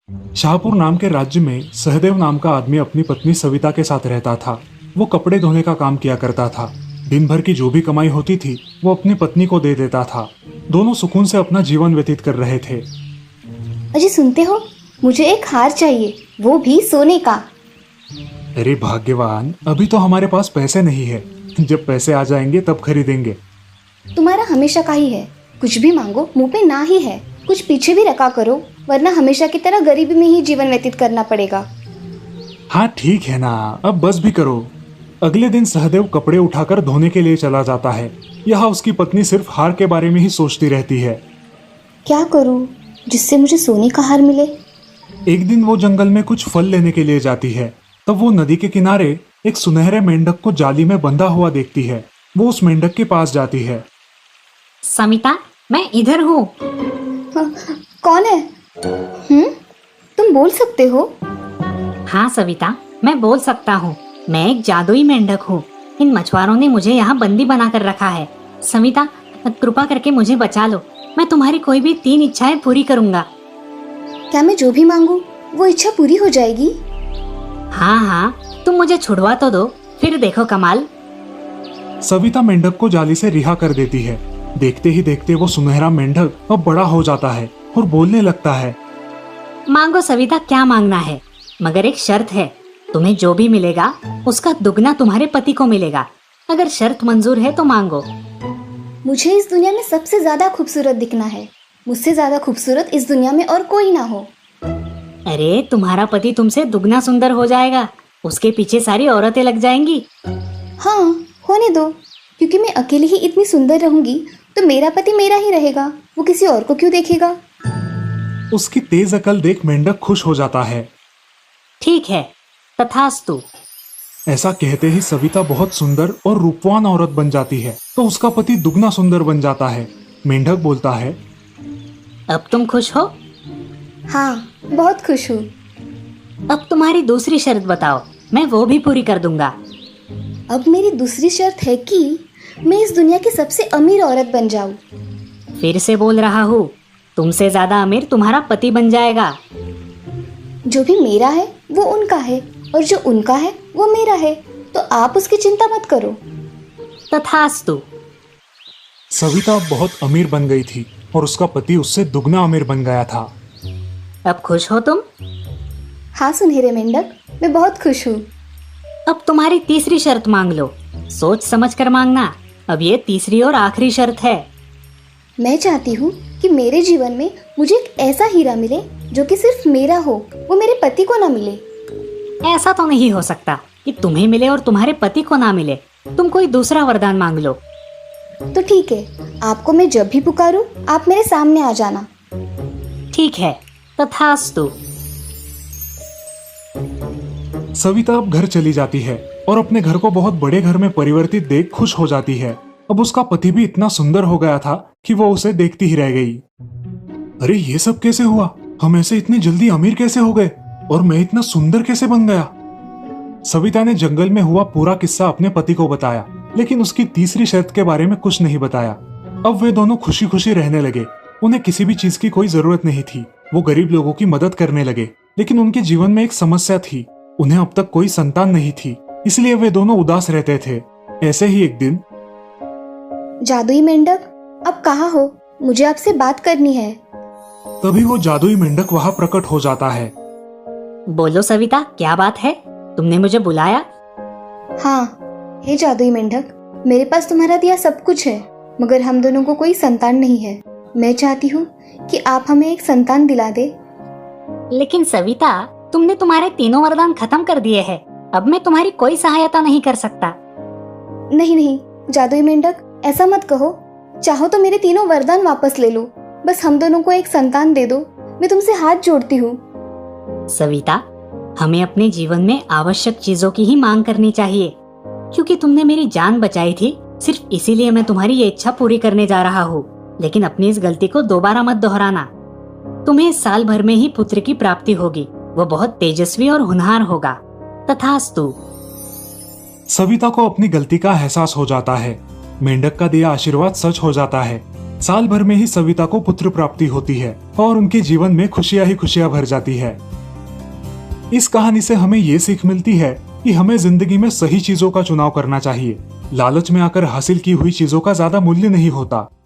शाहपुर नाम के राज्य में सहदेव नाम का आदमी अपनी पत्नी सविता के साथ रहता था। वो कपड़े धोने का काम किया करता था। दिन भर की जो भी कमाई होती थी वो अपनी पत्नी को दे देता था। दोनों सुकून से अपना जीवन व्यतीत कर रहे थे। अजी सुनते हो, मुझे एक हार चाहिए, वो भी सोने का। अरे भाग्यवान, अभी तो हमारे पास पैसे नहीं है। जब पैसे आ जाएंगे तब खरीदेंगे। तुम्हारा हमेशा का ही है, कुछ भी मांगो मुंह पे ना ही है। कुछ पीछे भी रखा करो, वरना हमेशा की तरह गरीबी में ही जीवन व्यतीत करना पड़ेगा। हाँ ठीक है ना, अब बस भी करो। अगले दिन सहदेव कपड़े उठाकर धोने के लिए चला जाता है। यहाँ उसकी पत्नी सिर्फ हार के बारे में ही सोचती रहती है। क्या करूं जिससे मुझे सोने का हार मिले? एक दिन वो जंगल में कुछ फल लेने के लिए जाती है। तब वो नदी के किनारे एक सुनहरे मेंढक को जाली में बंधा हुआ देखती है। वो उस मेंढक के पास जाती है। समिता, मैं इधर हूँ। हाँ, कौन है? तुम बोल सकते हो? हाँ सविता, मैं बोल सकता हूँ। मैं एक जादुई मेंढक हूँ। इन मछुआरों ने मुझे यहाँ बंदी बना कर रखा है। सविता, कृपा करके मुझे बचा लो। मैं तुम्हारी कोई भी 3 इच्छाएं पूरी करूँगा। क्या मैं जो भी मांगू वो इच्छा पूरी हो जाएगी? हाँ हाँ, तुम मुझे छुड़वा तो दो, फिर देखो कमाल। सविता मेंढक को जाली से रिहा कर देती है। देखते ही देखते वो सुनहरा मेंढक अब बड़ा हो जाता है और बोलने लगता है। मांगो सविता, क्या मांगना है, मगर एक शर्त है। तुम्हें जो भी मिलेगा उसका दुगना तुम्हारे पति को मिलेगा। अगर शर्त मंजूर है तो मांगो। मुझे इस दुनिया में सबसे ज्यादा खूबसूरत दिखना है। मुझसे ज्यादा खूबसूरत इस दुनिया में और कोई ना हो। अरे तुम्हारा पति तुमसे दुगना सुंदर हो जाएगा। उसके पीछे सारी औरतें लग जाएंगी। हाँ, होने दो। क्योंकि मैं अकेली ही इतनी सुंदर रहूंगी तो मेरा पति मेरा ही रहेगा, वो किसी और को क्यों देखेगा? उसकी तेज अकल देख मेंढक खुश हो जाता है। ठीक है, तथास्तु। ऐसा कहते ही सविता बहुत सुंदर और रूपवान औरत बन जाती है तो उसका पति दुगना सुंदर बन जाता है। मेंढक बोलता है। अब तुम खुश हो? हाँ, बहुत खुश हूँ। अब तुम्हारी दूसरी शर्त बताओ, मैं वो भी पूरी कर दूंगा। अब मेरी दूसरी शर्त है कि मैं इस दुनिया की सबसे अमीर औरत बन जाऊं। फिर से बोल रहा हूँ, तुमसे ज्यादा अमीर तुम्हारा पति बन जाएगा। जो भी मेरा है वो उनका है और जो उनका है वो मेरा है, तो आप उसकी चिंता मत करो। तथास्तु। सविता अब बहुत अमीर बन गई थी और उसका पति उससे दुगना अमीर बन गया था। अब खुश हो तुम? हाँ सुनहरे मेंढक, मैं बहुत खुश हूँ। अब तुम्हारी तीसरी शर्त मांग लो। सोच समझ कर मांगना। अब ये तीसरी और आखिरी शर्त है। मैं चाहती हूँ कि मेरे जीवन में मुझे एक ऐसा हीरा मिले जो कि सिर्फ मेरा हो, वो मेरे पति को ना मिले। ऐसा तो नहीं हो सकता कि तुम्हें मिले और तुम्हारे पति को ना मिले। तुम कोई दूसरा वरदान मांग लो। तो ठीक है, आपको मैं जब भी पुकारूं आप मेरे सामने आ जाना। ठीक है, तथास्तु। सविता अब घर चली जाती है और अपने घर को बहुत बड़े घर में परिवर्तित देख खुश हो जाती है। अब उसका पति भी इतना सुंदर हो गया था कि वो उसे देखती ही रह गई। अरे ये सब कैसे हुआ? हम ऐसे इतने जल्दी अमीर कैसे हो गए? और मैं इतना सुंदर कैसे बन गया? सविता ने जंगल में हुआ पूरा किस्सा अपने पति को बताया, लेकिन उसकी तीसरी शर्त के बारे में कुछ नहीं बताया। अब वे दोनों खुशी खुशी रहने लगे। उन्हें किसी भी चीज की कोई जरूरत नहीं थी। वो गरीब लोगों की मदद करने लगे, लेकिन उनके जीवन में एक समस्या थी। उन्हें अब तक कोई संतान नहीं थी, इसलिए वे दोनों उदास रहते थे। ऐसे ही एक दिन। जादुई मेंढक, अब कहाँ हो? मुझे आपसे बात करनी है। तभी वो जादुई मेंढक वहां प्रकट हो जाता है। बोलो सविता, क्या बात है? तुमने मुझे बुलाया? हाँ, हे जादुई मेंढक, मेरे पास तुम्हारा दिया सब कुछ है, मगर हम दोनों को कोई संतान नहीं है। मैं चाहती हूँ कि आप हमें एक संतान दिला दे। लेकिन सविता, तुमने तुम्हारे तीनों वरदान खत्म कर दिए हैं। अब मैं तुम्हारी कोई सहायता नहीं कर सकता। नहीं नहीं जादुई मेंढक, ऐसा मत कहो। चाहो तो मेरे तीनों वरदान वापस ले लो, बस हम दोनों को एक संतान दे दो। मैं तुमसे हाथ जोड़ती हूँ। सविता, हमें अपने जीवन में आवश्यक चीजों की ही मांग करनी चाहिए। क्योंकि तुमने मेरी जान बचाई थी, सिर्फ इसीलिए मैं तुम्हारी ये इच्छा पूरी करने जा रहा हूँ। लेकिन अपनी इस गलती को दोबारा मत दोहराना। तुम्हें साल भर में ही पुत्र की प्राप्ति होगी। वो बहुत तेजस्वी और होनहार होगा। तथास्तु। सविता को अपनी गलती का एहसास हो जाता है। मेंढक का दिया आशीर्वाद सच हो जाता है। साल भर में ही सविता को पुत्र प्राप्ति होती है और उनके जीवन में खुशियां ही खुशियां भर जाती है। इस कहानी से हमें ये सीख मिलती है कि हमें जिंदगी में सही चीजों का चुनाव करना चाहिए। लालच में आकर हासिल की हुई चीजों का ज्यादा मूल्य नहीं होता।